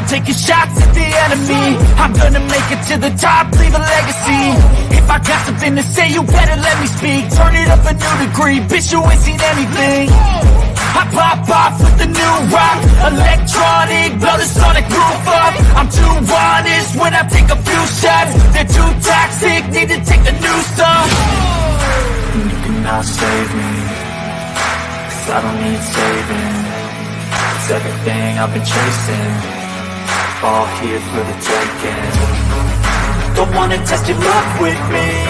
taking shots at the enemy. I'm gonna make it to the top, leave a legacy. If I got something to say, you better let me speak. Turn it up a new degree, bitch, you ain't seen anything. I pop off with the new rock, electronic, blow the sonic roof up. I'm too honest when I take a few shots. They're too toxic, need to take the new stuff. You cannot save me, 'cause I don't need saving. It's everything I've been chasing, all here for the taking. Don't wanna test your luck with me,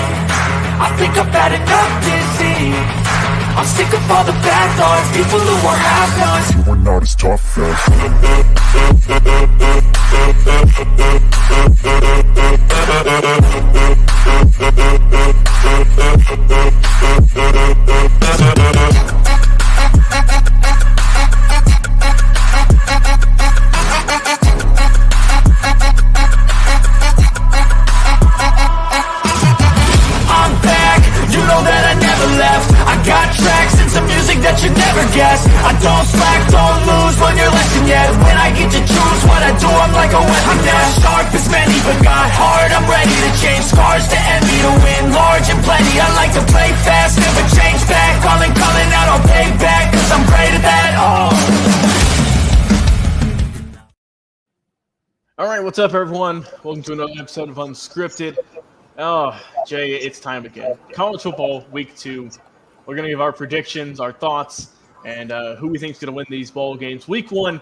I think I've had enough disease. I'm sick of all the bad thoughts, people who are half-nots. You are not as tough I'm back, you know that I never left. I got tracks and some music that you never guessed. I don't slack, don't lose, learn your lesson yet. When I get to choose what I do, I'm like a weapon. I'm not sharp as many, but got hard. I'm ready to change scars to envy, to win large and plenty. I like to play fast, never change back. Calling out, I'll pay back, 'cause I'm great at that. All right, what's up, everyone? Welcome to another episode of Unscripted. Oh, Jay, it's time again. College football, week 2. We're going to give our predictions, our thoughts, and who we think is going to win these bowl games. Week 1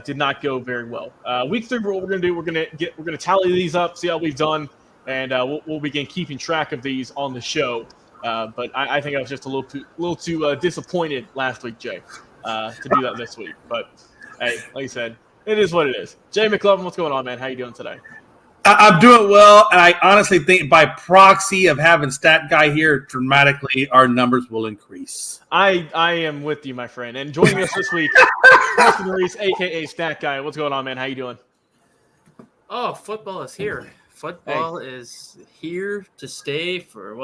did not go very well. Week 3, what we're going to do, we're going to tally these up, see how we've done, and we'll begin keeping track of these on the show. But I think I was just a little too disappointed last week, Jay, to do that this week. But hey, like I said, it is what it is. Jay McLovin, what's going on, man? How you doing today? I'm doing well, and I honestly think by proxy of having Stat Guy here, dramatically our numbers will increase. I am with you, my friend. And joining us this week, Preston Reese, a.k.a. Stat Guy. What's going on, man? How you doing? Oh, football is here. Football is here to stay for,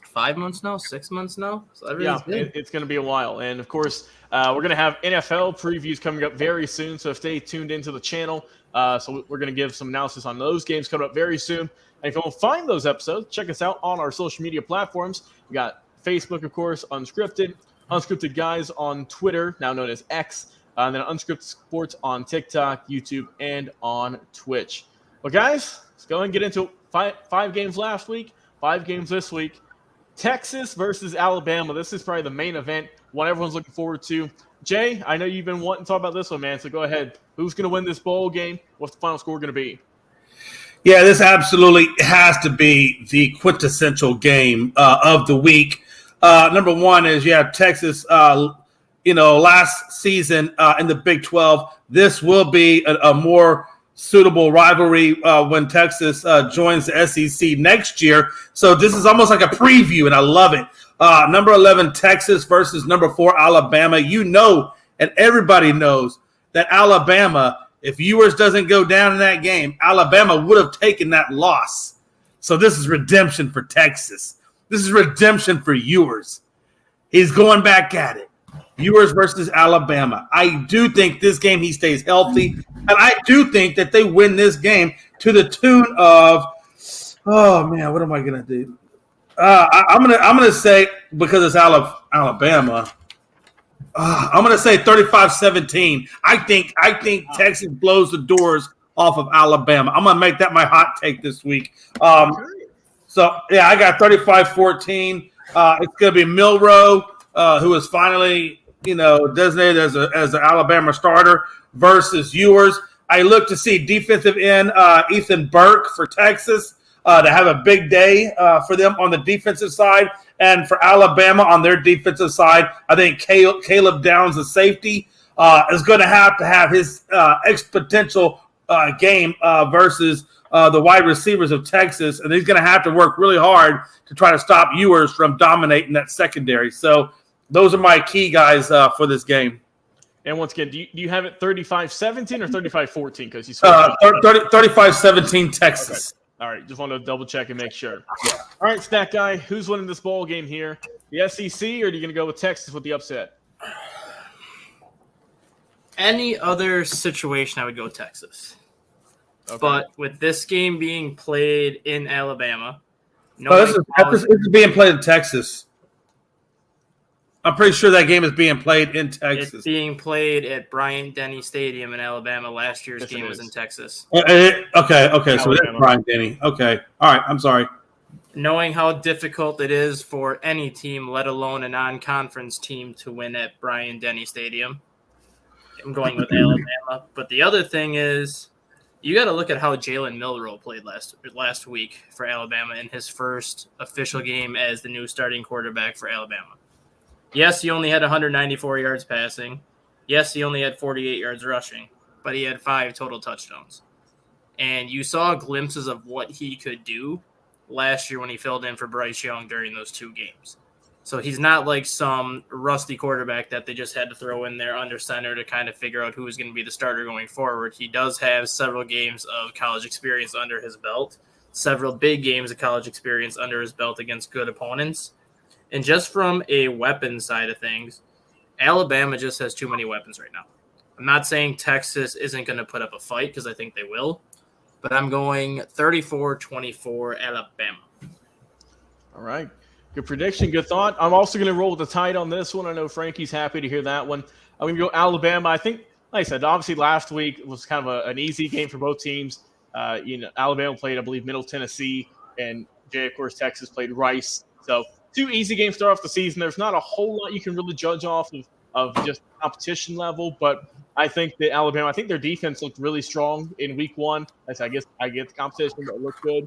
5 months now? 6 months now? So yeah, it's going to be a while. And, of course, we're going to have NFL previews coming up very soon, so stay tuned into the channel. So we're going to give some analysis on those games coming up very soon. And if you want to find those episodes, check us out on our social media platforms. We got Facebook, of course, Unscripted Guys on Twitter, now known as X, and then Unscripted Sports on TikTok, YouTube, and on Twitch. Well, guys, let's go and get into five games last week, 5 games this week. Texas versus Alabama. This is probably the main event, one everyone's looking forward to. Jay, I know you've been wanting to talk about this one, man, so go ahead. Who's going to win this bowl game? What's the final score going to be? Yeah, this absolutely has to be the quintessential game of the week. Number one is you have Texas, last season in the Big 12. This will be a more suitable rivalry when Texas joins the SEC next year. So this is almost like a preview, and I love it. Number 11, Texas versus number 4, Alabama. You know, and everybody knows that Alabama, if Ewers doesn't go down in that game, Alabama would have taken that loss. So this is redemption for Texas. This is redemption for Ewers. He's going back at it. Ewers versus Alabama. I do think this game he stays healthy, and I do think that they win this game to the tune of, oh man, what am I gonna do? I'm gonna say, because it's Alabama, I'm gonna say 35-17. I think Texas blows the doors off of Alabama. I'm gonna make that my hot take this week. So yeah, I got 35-14. It's gonna be Milroe, who is finally designated as an Alabama starter, versus Ewers. I look to see defensive end Ethan Burke for Texas to have a big day for them on the defensive side. And for Alabama on their defensive side, I think Caleb Downs, the safety, is going to have his exponential game versus the wide receivers of Texas. And he's going to have to work really hard to try to stop Ewers from dominating that secondary. So those are my key guys for this game. And once again, do you have it 35-17 or 35-14? Because you 35-17 Texas. Okay. All right, just wanted to double check and make sure. Yeah. All right, Stat Guy, who's winning this ball game here? The SEC, or are you going to go with Texas with the upset? Any other situation, I would go Texas. Okay. But with this game being played in Alabama, This is being played in Texas. I'm pretty sure that game is being played in Texas. It's being played at Bryant-Denny Stadium in Alabama. Last year's game was in Texas. Okay. So that's Bryant-Denny. Okay. All right. I'm sorry. Knowing how difficult it is for any team, let alone a non-conference team, to win at Bryant-Denny Stadium, I'm going with Alabama. But the other thing is, you got to look at how Jalen Milroe played last week for Alabama in his first official game as the new starting quarterback for Alabama. Yes, he only had 194 yards passing. Yes, he only had 48 yards rushing, but he had 5 total touchdowns. And you saw glimpses of what he could do last year when he filled in for Bryce Young during those 2 games. So he's not like some rusty quarterback that they just had to throw in there under center to kind of figure out who was going to be the starter going forward. He does have several games of college experience under his belt, several big games of college experience under his belt against good opponents. And just from a weapon side of things, Alabama just has too many weapons right now. I'm not saying Texas isn't going to put up a fight because I think they will, but I'm going 34-24 Alabama. All right. Good prediction. Good thought. I'm also going to roll with the tide on this one. I know Frankie's happy to hear that one. I'm going to go Alabama. I think, like I said, obviously last week was kind of an easy game for both teams. Alabama played, I believe, Middle Tennessee, and Jay, of course, Texas played Rice. So 2 easy games to start off the season. There's not a whole lot you can really judge off of just competition level, but I think that Alabama, I think their defense looked really strong in week 1. I guess I get the competition, but it looked good.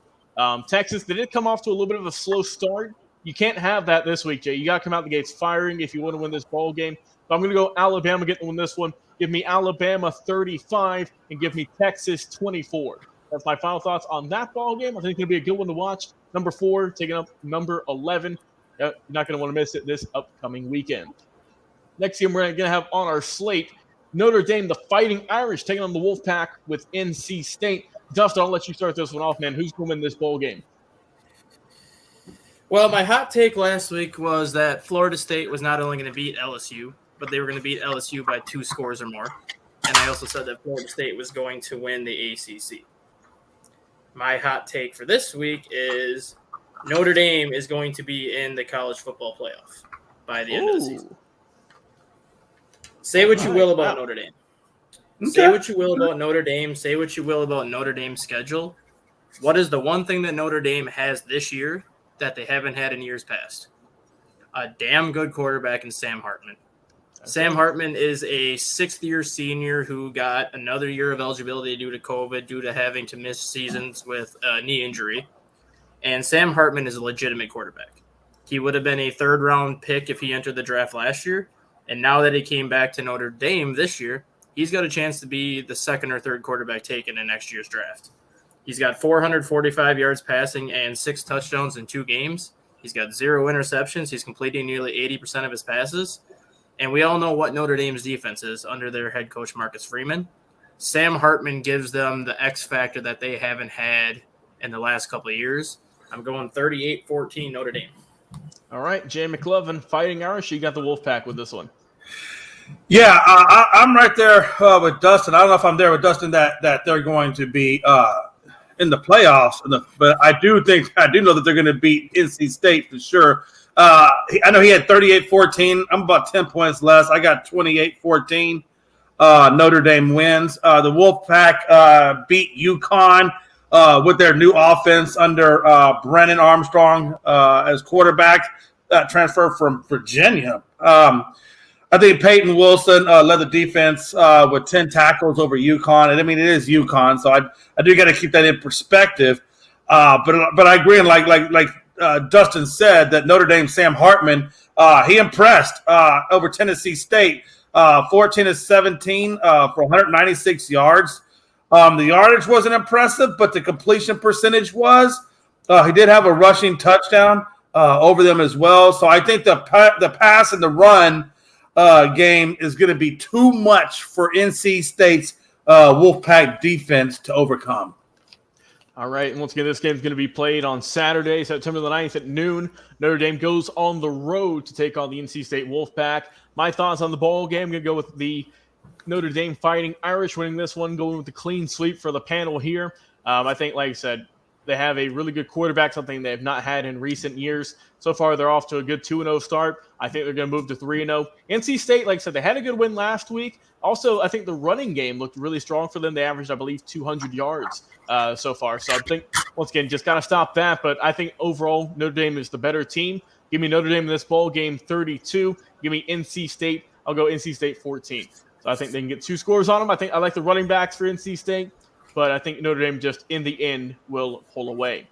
Texas, they did come off to a little bit of a slow start. You can't have that this week, Jay. You got to come out the gates firing if you want to win this ball game. So I'm going to go Alabama getting to win this one. Give me Alabama 35 and give me Texas 24. That's my final thoughts on that ball game. I think it's going to be a good one to watch. Number 4 taking up number 11. You're not going to want to miss it this upcoming weekend. Next game we're going to have on our slate, Notre Dame, the Fighting Irish, taking on the Wolfpack with NC State. Dustin, I'll let you start this one off, man. Who's going to win this bowl game? Well, my hot take last week was that Florida State was not only going to beat LSU, but they were going to beat LSU by 2 scores or more. And I also said that Florida State was going to win the ACC. My hot take for this week is Notre Dame is going to be in the college football playoff by the end of the season. Say what you will about Notre Dame. Okay. Say what you will about Notre Dame. Say what you will about Notre Dame's schedule. What is the one thing that Notre Dame has this year that they haven't had in years past? A damn good quarterback in Sam Hartman. Sam Hartman is a 6th-year senior who got another year of eligibility due to COVID, due to having to miss seasons with a knee injury. And Sam Hartman is a legitimate quarterback. He would have been a 3rd-round pick if he entered the draft last year. And now that he came back to Notre Dame this year, he's got a chance to be the 2nd or 3rd quarterback taken in next year's draft. He's got 445 yards passing and 6 touchdowns in 2 games. He's got 0 interceptions. He's completing nearly 80% of his passes. And we all know what Notre Dame's defense is under their head coach, Marcus Freeman. Sam Hartman gives them the X factor that they haven't had in the last couple of years. I'm going 38-14 Notre Dame. All right, Jay McLovin, Fighting Irish. You got the Wolfpack with this one. Yeah, I'm right there with Dustin. I don't know if I'm there with Dustin that they're going to be in the playoffs, but I do know that they're going to beat NC State for sure. I know he had 38-14. I'm about 10 points less. I got 28-14. Notre Dame wins. The Wolfpack beat UConn with their new offense under Brennan Armstrong as quarterback, transfer from Virginia. I think Peyton Wilson led the defense with 10 tackles over UConn. And I mean, it is UConn, so I do got to keep that in perspective. But I agree, and like Dustin said, that Notre Dame Sam Hartman, he impressed over Tennessee State, 14-17 for 196 yards. The yardage wasn't impressive, but the completion percentage was. He did have a rushing touchdown over them as well. So I think the pass and the run game is going to be too much for NC State's Wolfpack defense to overcome. All right, and once again, this game is going to be played on Saturday, September the 9th at noon. Notre Dame goes on the road to take on the NC State Wolfpack. My thoughts on the ball game, I'm going to go with the Notre Dame Fighting Irish winning this one, going with the clean sweep for the panel here. I think, like I said, they have a really good quarterback, something they have not had in recent years. So far, they're off to a good 2-0 start. I think they're going to move to 3-0. NC State, like I said, they had a good win last week. Also, I think the running game looked really strong for them. They averaged, I believe, 200 yards so far. So I think, once again, just got to stop that. But I think overall, Notre Dame is the better team. Give me Notre Dame in this bowl game 32. Give me NC State. I'll go NC State 14. So I think they can get 2 scores on them. I like the running backs for NC State, but I think Notre Dame just in the end will pull away.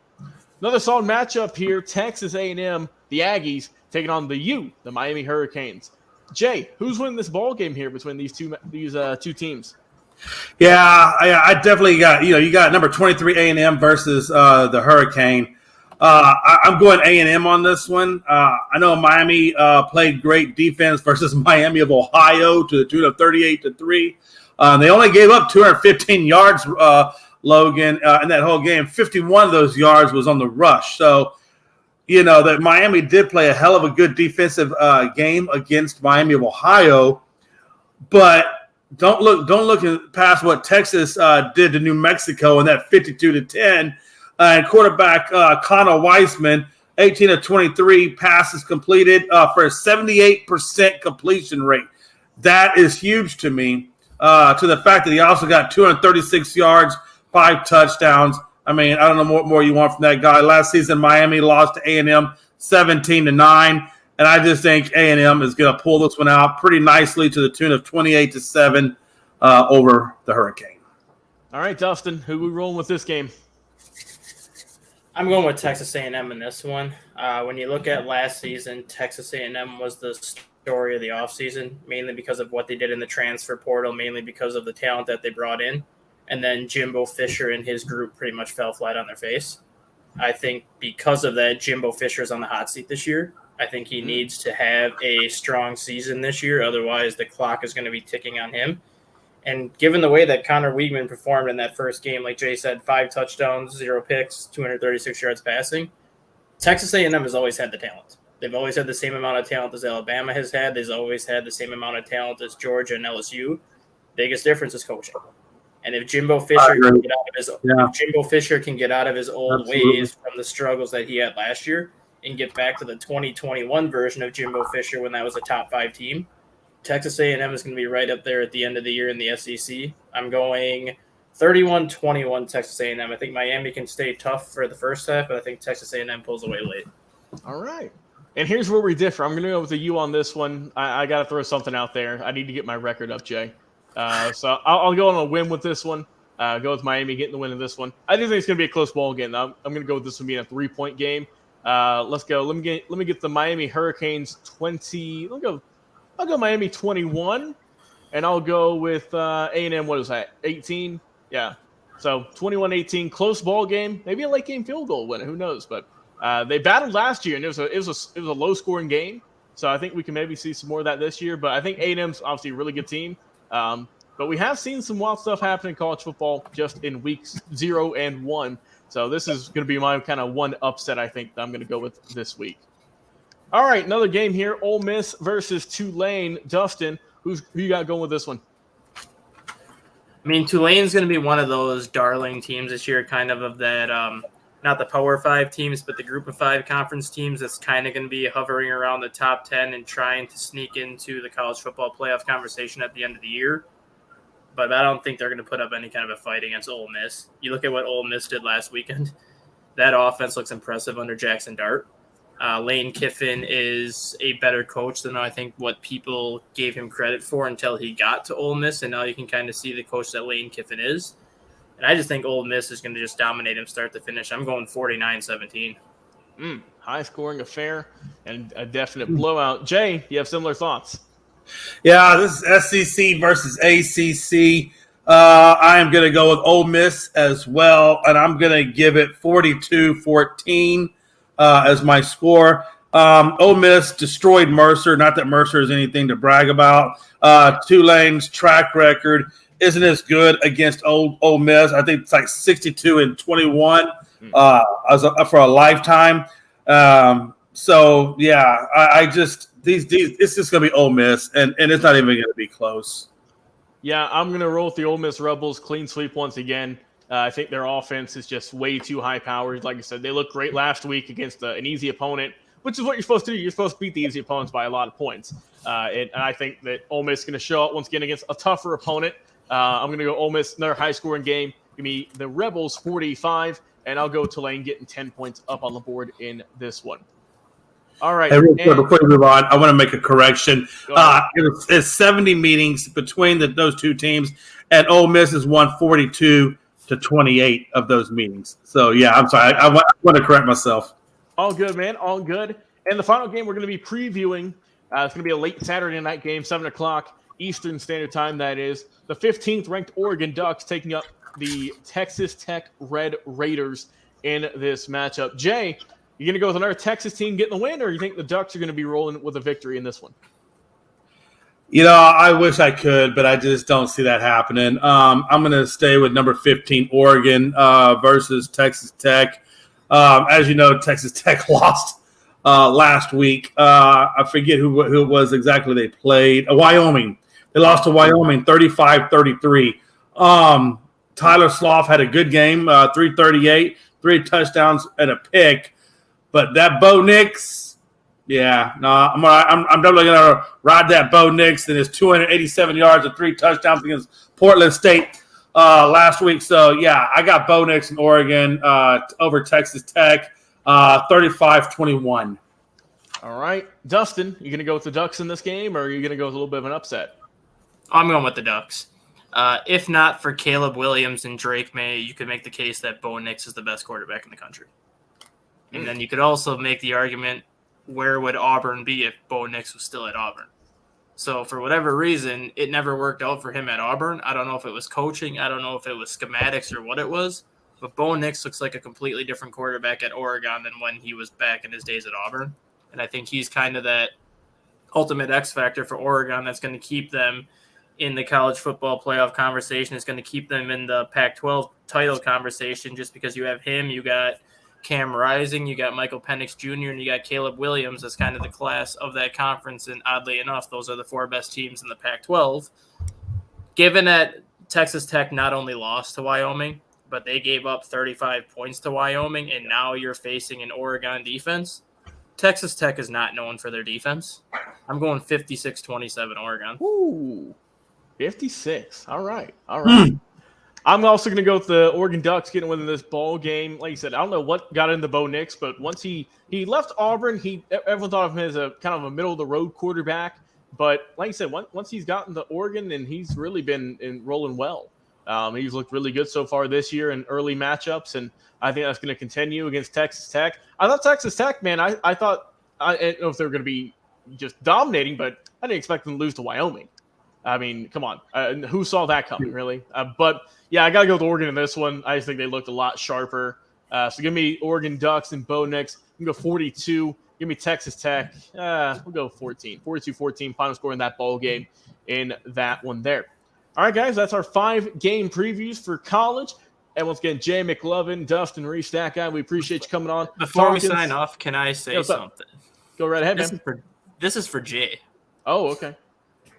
Another solid matchup here: Texas A&M, the Aggies, taking on the Miami Hurricanes. Jay, who's winning this ball game here between these two teams? Yeah, I definitely got you got number 23 A&M versus the Hurricane. I'm going A&M on this one. I know Miami played great defense versus Miami of Ohio to the tune of 38-3. They only gave up 215 yards, Logan, in that whole game. 51 of those yards was on the rush. So, that Miami did play a hell of a good defensive game against Miami of Ohio. But don't look past what Texas did to New Mexico in that 52-10. And quarterback Connor Weissman, 18 of 23 passes completed for a 78% completion rate. That is huge to me. To the fact that he also got 236 yards, 5 touchdowns. I mean, I don't know what more you want from that guy. Last season, Miami lost to A&M 17-9, and I just think A&M is going to pull this one out pretty nicely to the tune of 28-7 over the Hurricane. All right, Dustin, who are we rolling with this game? I'm going with Texas A&M in this one. When you look at last season, Texas A&M was the story of the offseason, mainly because of what they did in the transfer portal, mainly because of the talent that they brought in. And then Jimbo Fisher and his group pretty much fell flat on their face. I think because of that, Jimbo Fisher is on the hot seat this year. I think he needs to have a strong season this year. Otherwise, the clock is going to be ticking on him. And given the way that Connor Weigman performed in that first game, like Jay said, 5 touchdowns, 0 picks, 236 yards passing, Texas A&M has always had the talent. They've always had the same amount of talent as Alabama has had. They've always had the same amount of talent as Georgia and LSU. Biggest difference is coaching. And if Jimbo Fisher can get out of his old ways from the struggles that he had last year and get back to the 2021 version of Jimbo Fisher when that was a top 5 team, Texas A&M is going to be right up there at the end of the year in the SEC. I'm going 31-21 Texas A&M. I think Miami can stay tough for the first half, but I think Texas A&M pulls away late. All right. And here's where we differ. I'm going to go with the U on this one. I got to throw something out there. I need to get my record up, Jay. So I'll go on a win with this one. Go with Miami getting the win in this one. I do think it's going to be a close ball game. I'm going to go with this one being a 3-point game. Let's go. Let me get the Miami Hurricanes 20. I'll go Miami 21, and I'll go with A&M. What is that? 18. Yeah. So 21-18, close ball game. Maybe a late game field goal winner. Who knows? But they battled last year, and it was a low scoring game. So I think we can maybe see some more of that this year. But I think A&M's obviously a really good team. But we have seen some wild stuff happen in college football just in weeks 0 and 1. So this is going to be my kind of one upset I think that I'm going to go with this week. All right, another game here. Ole Miss versus Tulane. Dustin, who you got going with this one? I mean, Tulane's going to be one of those darling teams this year, kind of that, not the Power 5 teams, but the Group of 5 conference teams that's kind of going to be hovering around the top 10 and trying to sneak into the college football playoff conversation at the end of the year. But I don't think they're going to put up any kind of a fight against Ole Miss. You look at what Ole Miss did last weekend. That offense looks impressive under Jackson Dart. Lane Kiffin is a better coach than I think what people gave him credit for until he got to Ole Miss, and now you can kind of see the coach that Lane Kiffin is. And I just think Ole Miss is going to just dominate him start to finish. I'm going 49-17. High-scoring affair and a definite blowout. Jay, you have similar thoughts? Yeah, this is SEC versus ACC. I am going to go with Ole Miss as well, and I'm going to give it 42-14. As my score. Ole Miss destroyed Mercer. Not that Mercer is anything to brag about. Tulane's track record isn't as good against Ole Miss. I think it's like 62-21 for a lifetime. So yeah, I just these it's just gonna be Ole Miss, and it's not even gonna be close. Yeah, I'm going to roll with the Ole Miss Rebels. Clean sweep once again. I think their offense is just way too high-powered. Like I said, they looked great last week against an easy opponent, which is what you're supposed to do. You're supposed to beat the easy opponents by a lot of points. And I think that Ole Miss is going to show up once again against a tougher opponent. I'm going to go Ole Miss, another high-scoring game. Give me the Rebels 45, and I'll go Tulane getting 10 points up on the board in this one. All right. Hey, real quick, before we move on, I want to make a correction. It's 70 meetings between those two teams, and Ole Miss has won 42 to 28 of those meetings. So, yeah, I'm sorry. I want to correct myself. All good, man. All good. And the final game we're going to be previewing, it's going to be a late Saturday night game, 7 o'clock Eastern Standard Time, that is. The 15th ranked Oregon Ducks taking up the Texas Tech Red Raiders in this matchup. Jay, you going to go with another Texas team getting the win, or you think the Ducks are going to be rolling with a victory in this one? I wish I could, but I just don't see that happening. I'm going to stay with number 15, Oregon versus Texas Tech. As you know, Texas Tech lost last week. I forget who it was exactly they played. Wyoming. They lost to Wyoming 35-33. Tyler Sloth had a good game, 338, 3 touchdowns and a pick. But that Bo Nix, yeah, no, I'm definitely gonna ride that Bo Nix and his 287 yards and 3 touchdowns against Portland State last week. So yeah, I got Bo Nix in Oregon over Texas Tech, 35-21. All right, Dustin, you gonna go with the Ducks in this game, or are you gonna go with a little bit of an upset? I'm going with the Ducks. If not for Caleb Williams and Drake May, you could make the case that Bo Nix is the best quarterback in the country. And then you could also make the argument, where would Auburn be if Bo Nix was still at Auburn? So for whatever reason, it never worked out for him at Auburn. I don't know if it was coaching. I don't know if it was schematics or what it was. But Bo Nix looks like a completely different quarterback at Oregon than when he was back in his days at Auburn. And I think he's kind of that ultimate X factor for Oregon that's going to keep them in the college football playoff conversation. It's going to keep them in the Pac-12 title conversation just because you have him, you got Cam Rising, you got Michael Penix Jr., and you got Caleb Williams as kind of the class of that conference. And oddly enough, those are the 4 best teams in the Pac-12. Given that Texas Tech not only lost to Wyoming, but they gave up 35 points to Wyoming, and now you're facing an Oregon defense. Texas Tech is not known for their defense. I'm going 56-27 Oregon. Ooh, 56. All right. I'm also going to go with the Oregon Ducks getting win this ball game. Like you said, I don't know what got into Bo Nix, but once he left Auburn, everyone thought of him as a kind of a middle-of-the-road quarterback. But like you said, once he's gotten to Oregon, and he's really been rolling well. He's looked really good so far this year in early matchups, and I think that's going to continue against Texas Tech. I thought Texas Tech, man, I thought – I didn't know if they were going to be just dominating, but I didn't expect them to lose to Wyoming. I mean, come on. Who saw that coming, really? But, yeah, I got to go with Oregon in this one. I just think they looked a lot sharper. So give me Oregon Ducks and Bo Nix. You can go 42. Give me Texas Tech. We'll go 14. 42-14, final score in that ball game in that one there. All right, guys, that's our 5-game previews for college. And once again, Jay McLovin, Dustin Reese, that guy, we appreciate you coming on. Before we sign off, can I say something? Go right ahead, man. This is for Jay. Oh, okay.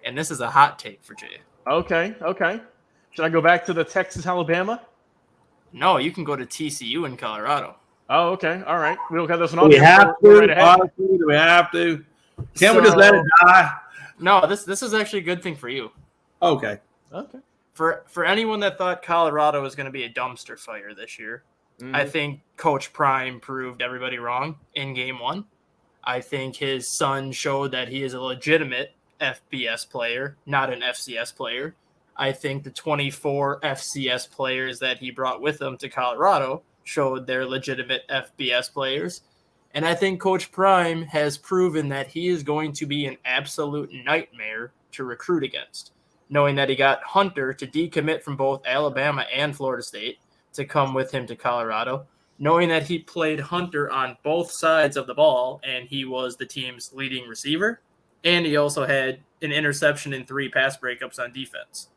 And this is a hot take for Jay. Okay. Should I go back to the Texas-Alabama? No, you can go to TCU in Colorado. Oh, okay. All right. We don't have this one on. We have to. Honestly, do we have to? Can't we just let it die? No, this is actually a good thing for you. Okay. For anyone that thought Colorado was going to be a dumpster fire this year, I think Coach Prime proved everybody wrong in game 1. I think his son showed that he is a legitimate FBS player, not an FCS player. I think the 24 FCS players that he brought with him to Colorado showed they're legitimate FBS players. And I think Coach Prime has proven that he is going to be an absolute nightmare to recruit against, knowing that he got Hunter to decommit from both Alabama and Florida State to come with him to Colorado, knowing that he played Hunter on both sides of the ball and he was the team's leading receiver. And he also had an interception and 3 pass breakups on defense.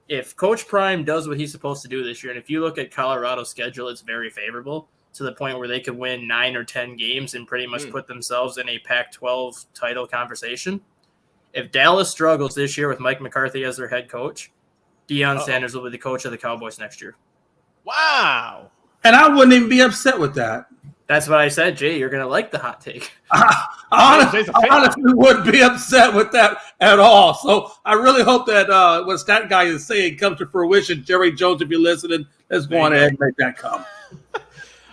If Coach Prime does what he's supposed to do this year, and if you look at Colorado's schedule, it's very favorable to the point where they could win 9 or 10 games and pretty much put themselves in a Pac-12 title conversation. If Dallas struggles this year with Mike McCarthy as their head coach, Deion Sanders will be the coach of the Cowboys next year. Wow. And I wouldn't even be upset with that. That's what I said, Jay. You're going to like the hot take. I honestly wouldn't be upset with that at all. So I really hope that what Stat Guy is saying comes to fruition. Jerry Jones, if you're listening, let's go on ahead and make that come.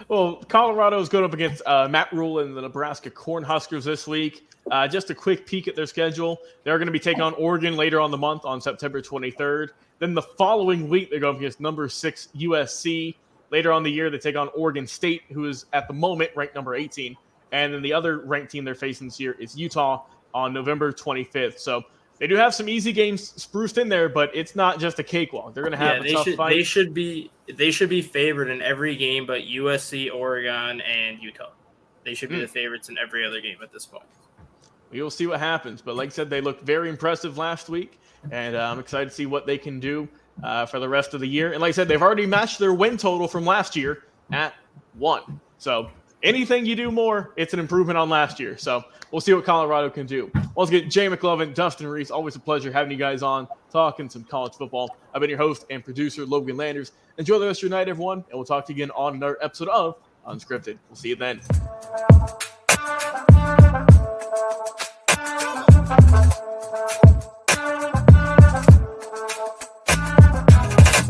Well, Colorado is going up against Matt Rule and the Nebraska Cornhuskers this week. Just a quick peek at their schedule. They're going to be taking on Oregon later on the month on September 23rd. Then the following week, they're going up against number 6 USC. Later on the year, they take on Oregon State, who is at the moment ranked number 18. And then the other ranked team they're facing this year is Utah on November 25th. So they do have some easy games spruced in there, but it's not just a cakewalk. They're going to have a tough fight. They should be favored in every game but USC, Oregon, and Utah. They should be the favorites in every other game at this point. We will see what happens. But like I said, they looked very impressive last week, and I'm excited to see what they can do for the rest of the year. And like I said, they've already matched their win total from last year at 1. So anything you do more, it's an improvement on last year. So we'll see what Colorado can do. Once again, Jay McLovin, Dustin Reese, always a pleasure having you guys on, talking some college football. I've been your host and producer, Logan Landers. Enjoy the rest of your night, everyone, and we'll talk to you again on another episode of Unscripted. We'll see you then.